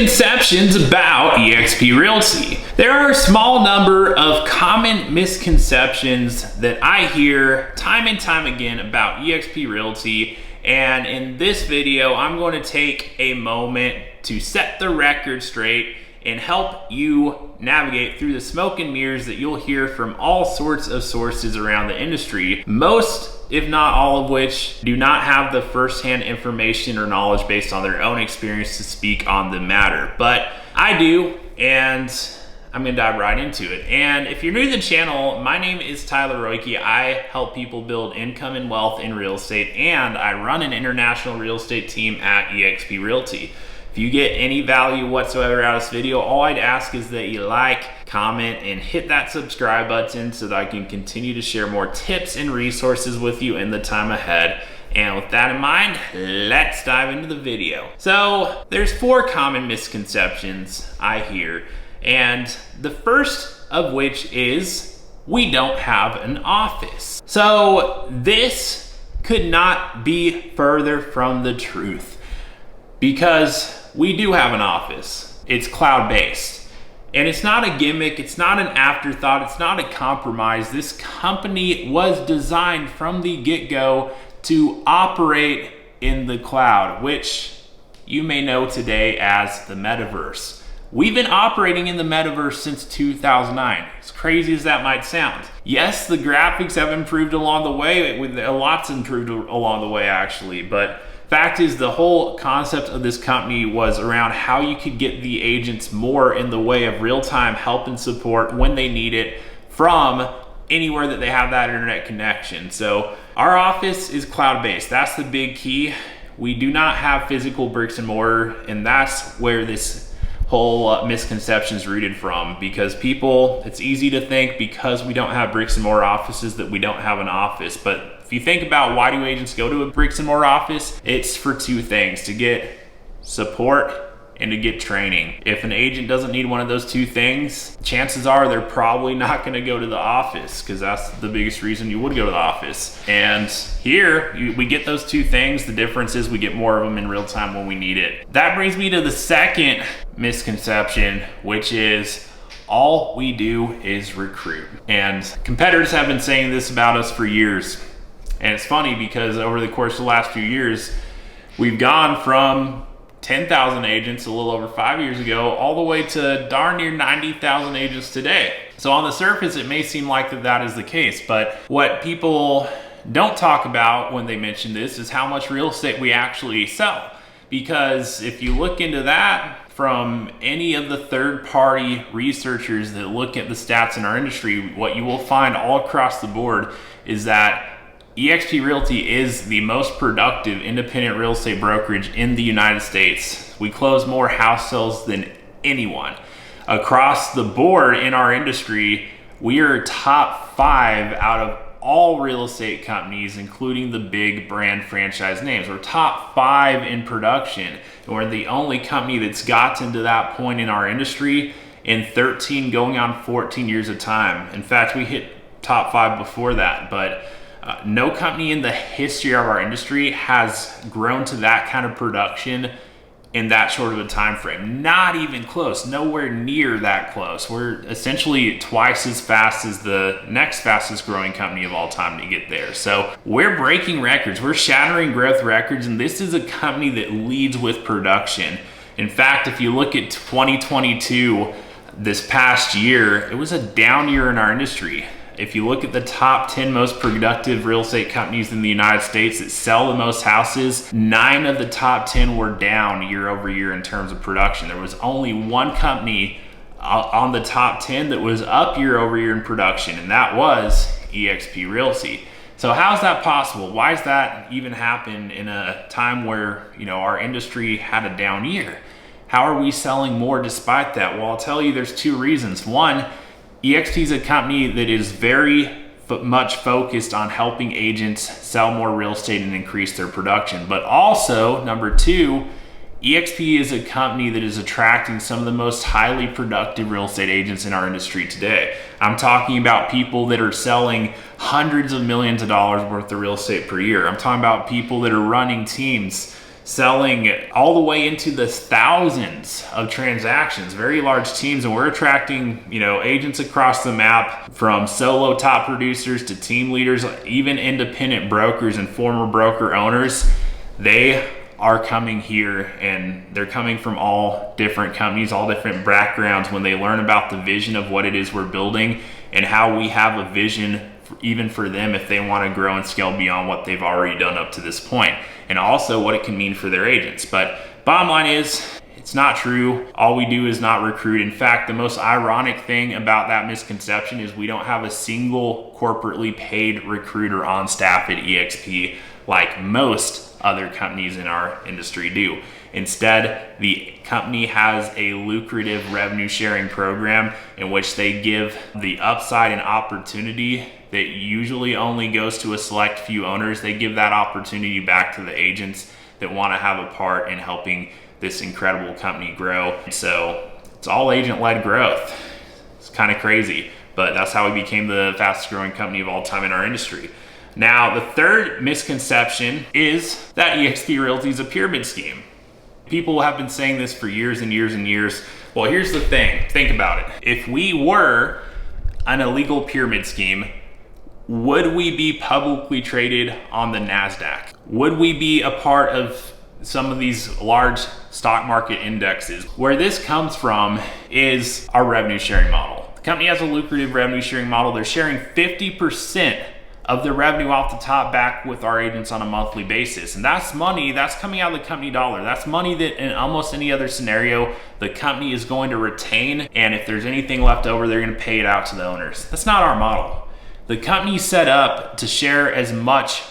Misconceptions about eXp Realty. There are a small number of common misconceptions that I hear time and time again about eXp Realty, and in this video I'm going to take a moment to set the record straight and help you navigate through the smoke and mirrors that you'll hear from all sorts of sources around the industry, most if not all of which do not have the first-hand information or knowledge based on their own experience to speak on the matter. But I do, and I'm gonna dive right into it. And if you're new to the channel, my name is Tyler Roicki. I help people build income and wealth in real estate, and I run an international real estate team at eXp Realty. If you get any value whatsoever out of this video, all I'd ask is that you like, comment, and hit that subscribe button so that I can continue to share more tips and resources with you in the time ahead. And with that in mind, let's dive into the video. So there's 4 common misconceptions I hear, and the first of which is we don't have an office. So this could not be further from the truth, because we do have an office. It's cloud-based. And it's not a gimmick, it's not an afterthought, it's not a compromise. This company was designed from the get-go to operate in the cloud, which you may know today as the metaverse. We've been operating in the metaverse since 2009. As crazy as that might sound. Yes, the graphics have improved along the way, a lot's improved along the way actually, but fact is, the whole concept of this company was around how you could get the agents more in the way of real-time help and support when they need it from anywhere that they have that internet connection. So our office is cloud-based. That's the big key. We do not have physical bricks and mortar, and that's where this whole misconception is rooted from, because people, it's easy to think because we don't have bricks and mortar offices that we don't have an office. But if you think about why do agents go to a bricks and mortar office, it's for 2 things: to get support and to get training. If an agent doesn't need one of those 2 things, chances are they're probably not gonna go to the office, because that's the biggest reason you would go to the office. And here, we get those 2 things. The difference is we get more of them in real time when we need it. That brings me to the second misconception, which is all we do is recruit. And competitors have been saying this about us for years. And it's funny because over the course of the last few years, we've gone from 10,000 agents a little over 5 years ago, all the way to darn near 90,000 agents today. So on the surface, it may seem like that is the case, but what people don't talk about when they mention this is how much real estate we actually sell. Because if you look into that from any of the third-party researchers that look at the stats in our industry, what you will find all across the board is that eXp Realty is the most productive independent real estate brokerage in the United States. We close more house sales than anyone. Across the board in our industry, we are top 5 out of all real estate companies, including the big brand franchise names. We're top 5 in production, and we're the only company that's gotten to that point in our industry in 13 going on 14 years of time. In fact, we hit top 5 before that, but no company in the history of our industry has grown to that kind of production in that short of a time frame. Not even close, nowhere near that close. We're essentially twice as fast as the next fastest growing company of all time to get there. So we're breaking records, we're shattering growth records, and this is a company that leads with production. In fact, if you look at 2022, this past year, it was a down year in our industry. If you look at the top 10 most productive real estate companies in the United States that sell the most houses, 9 of the top 10 were down year over year in terms of production. There was only 1 company on the top 10 that was up year over year in production, and that was eXp Realty. So how's that possible? Why does that even happen in a time where, our industry had a down year? How are we selling more despite that? Well, I'll tell you, there's 2 reasons. One, eXp is a company that is very much focused on helping agents sell more real estate and increase their production. But also, number 2, eXp is a company that is attracting some of the most highly productive real estate agents in our industry today. I'm talking about people that are selling hundreds of millions of dollars worth of real estate per year. I'm talking about people that are running teams selling all the way into the thousands of transactions, very large teams. And we're attracting, agents across the map, from solo top producers to team leaders, even independent brokers and former broker owners. They are coming here, and they're coming from all different companies, all different backgrounds, when they learn about the vision of what it is we're building and how we have a vision even for them if they want to grow and scale beyond what they've already done up to this point, and also what it can mean for their agents. But bottom line is, it's not true. All we do is not recruit. In fact, the most ironic thing about that misconception is we don't have a single corporately paid recruiter on staff at eXp like most other companies in our industry do. Instead, the company has a lucrative revenue sharing program in which they give the upside and opportunity that usually only goes to a select few owners. They give that opportunity back to the agents that want to have a part in helping this incredible company grow. So it's all agent-led growth. It's kind of crazy, but that's how we became the fastest growing company of all time in our industry. Now, the third misconception is that eXp Realty is a pyramid scheme. People have been saying this for years and years and years. Well, here's the thing. Think about it. If we were an illegal pyramid scheme, would we be publicly traded on the NASDAQ? Would we be a part of some of these large stock market indexes? Where this comes from is our revenue sharing model. The company has a lucrative revenue sharing model. They're sharing 50% of the revenue off the top back with our agents on a monthly basis. And that's money that's coming out of the company dollar. That's money that in almost any other scenario, the company is going to retain. And if there's anything left over, they're going to pay it out to the owners. That's not our model. The company's set up to share as much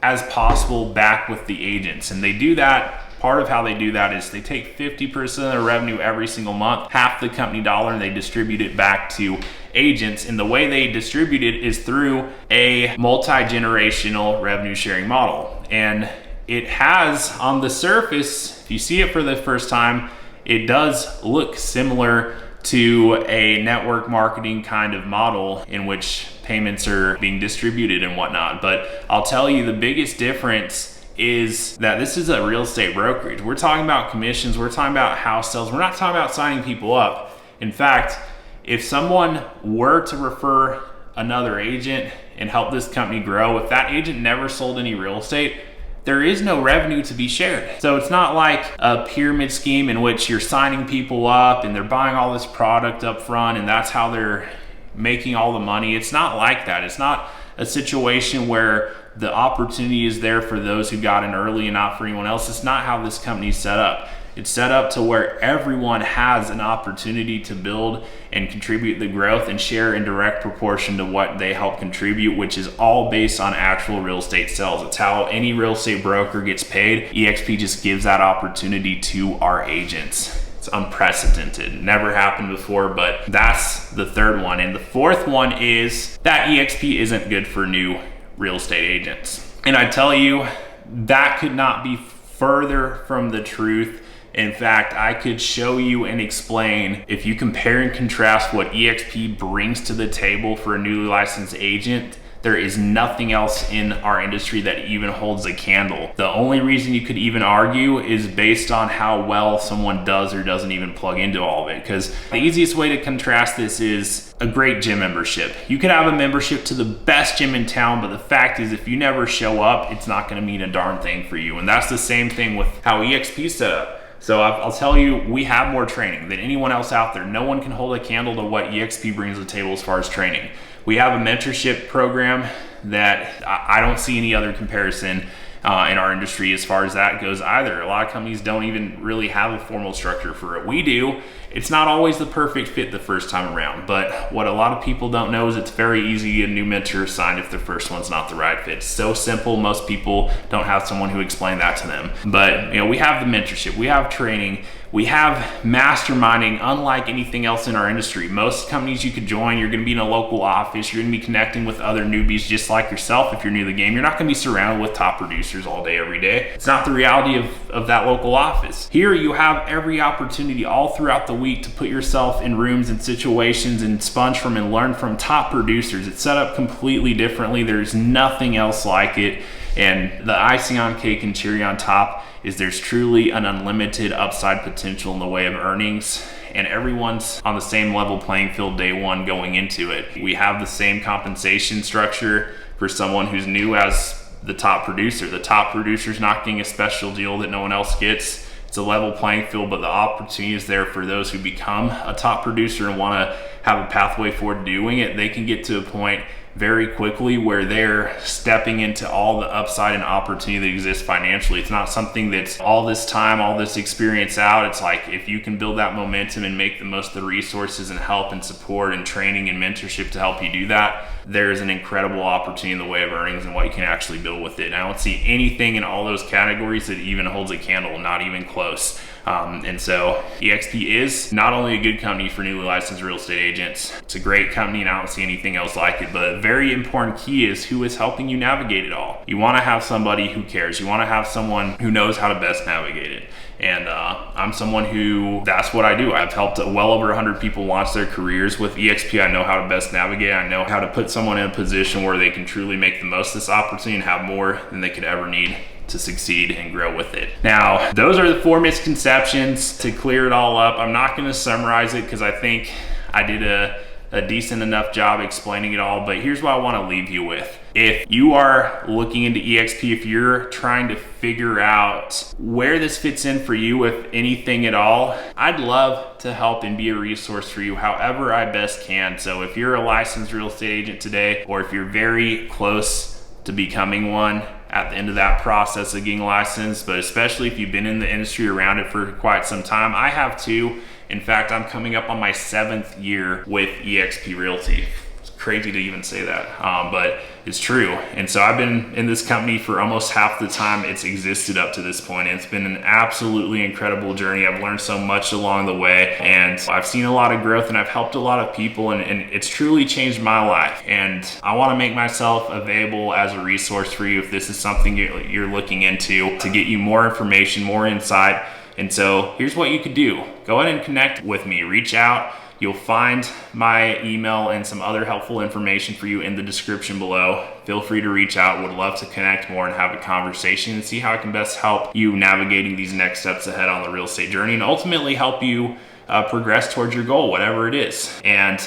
as possible back with the agents. And they do that. Part of how they do that is they take 50% of their revenue every single month, half the company dollar, and they distribute it back to agents. And the way they distribute it is through a multi-generational revenue sharing model. And it has, on the surface, if you see it for the first time, it does look similar to a network marketing kind of model in which payments are being distributed and whatnot. But I'll tell you, the biggest difference is that this is a real estate brokerage. We're talking about commissions, we're talking about house sales, we're not talking about signing people up. In fact, if someone were to refer another agent and help this company grow, if that agent never sold any real estate, there is no revenue to be shared. So it's not like a pyramid scheme in which you're signing people up and they're buying all this product up front and that's how they're making all the money. It's not like that. It's not a situation where the opportunity is there for those who got in early and not for anyone else. It's not how this company is set up. It's set up to where everyone has an opportunity to build and contribute the growth and share in direct proportion to what they help contribute, which is all based on actual real estate sales. It's how any real estate broker gets paid. eXp just gives that opportunity to our agents. It's unprecedented. Never happened before, but that's the third one. And the fourth one is that eXp isn't good for new real estate agents. And I tell you, that could not be further from the truth. In fact, I could show you and explain, if you compare and contrast what eXp brings to the table for a newly licensed agent, there is nothing else in our industry that even holds a candle. The only reason you could even argue is based on how well someone does or doesn't even plug into all of it. Because the easiest way to contrast this is a great gym membership. You could have a membership to the best gym in town, but the fact is if you never show up, it's not gonna mean a darn thing for you. And that's the same thing with how eXp is set up. So I'll tell you, we have more training than anyone else out there. No one can hold a candle to what eXp brings to the table as far as training. We have a mentorship program that I don't see any other comparison in our industry as far as that goes either. A lot of companies don't even really have a formal structure for it. We do. It's not always the perfect fit the first time around, but what a lot of people don't know is it's very easy to get a new mentor assigned if the first one's not the right fit. It's so simple, most people don't have someone who explained that to them. But we have the mentorship, we have training, we have masterminding unlike anything else in our industry. Most companies you could join, you're gonna be in a local office, you're gonna be connecting with other newbies just like yourself if you're new to the game. You're not gonna be surrounded with top producers all day, every day. It's not the reality of that local office. Here you have every opportunity all throughout the week to put yourself in rooms and situations and sponge from and learn from top producers. It's set up completely differently. There's nothing else like it. And the icing on cake and cherry on top is there's truly an unlimited upside potential in the way of earnings, and everyone's on the same level playing field day one going into it. We have the same compensation structure for someone who's new as the top producer. The top producer's not getting a special deal that no one else gets. It's a level playing field, but the opportunity is there for those who become a top producer and want to have a pathway forward doing it. They can get to a point very quickly where they're stepping into all the upside and opportunity that exists financially. It's not something that's all this time, all this experience out. It's like, if you can build that momentum and make the most of the resources and help and support and training and mentorship to help you do that, there's an incredible opportunity in the way of earnings and what you can actually build with it. And I don't see anything in all those categories that even holds a candle, not even close. And so eXp is not only a good company for newly licensed real estate agents, it's a great company and I don't see anything else like it, but a very important key is who is helping you navigate it all. You want to have somebody who cares. You want to have someone who knows how to best navigate it. And I'm someone who, that's what I do. I've helped well over 100 people launch their careers with eXp. I know how to best navigate. I know how to put someone in a position where they can truly make the most of this opportunity and have more than they could ever need to succeed and grow with it. Now, those are the 4 misconceptions. To clear it all up, I'm not going to summarize it because I think I did a decent enough job explaining it all, but here's what I want to leave you with. If you are looking into eXp, if you're trying to figure out where this fits in for you, if anything at all, I'd love to help and be a resource for you however I best can. So if you're a licensed real estate agent today, or if you're very close to becoming one, at the end of that process of getting licensed, but especially if you've been in the industry around it for quite some time. I have too. In fact, I'm coming up on my 7th year with eXp Realty. It's crazy to even say that, but it's true. And so I've been in this company for almost half the time it's existed up to this point. And it's been an absolutely incredible journey. I've learned so much along the way, and I've seen a lot of growth, and I've helped a lot of people, and it's truly changed my life. And I want to make myself available as a resource for you if this is something you're looking into, to get you more information, more insight. And so here's what you could do. Go ahead and connect with me, reach out. You'll find my email and some other helpful information for you in the description below. Feel free to reach out. Would love to connect more and have a conversation and see how I can best help you navigating these next steps ahead on the real estate journey, and ultimately help you progress towards your goal, whatever it is. And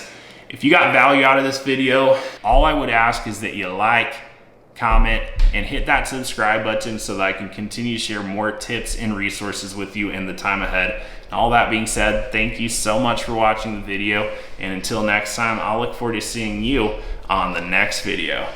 if you got value out of this video, all I would ask is that you like, comment, and hit that subscribe button so that I can continue to share more tips and resources with you in the time ahead. And all that being said, thank you so much for watching the video, and until next time, I'll look forward to seeing you on the next video.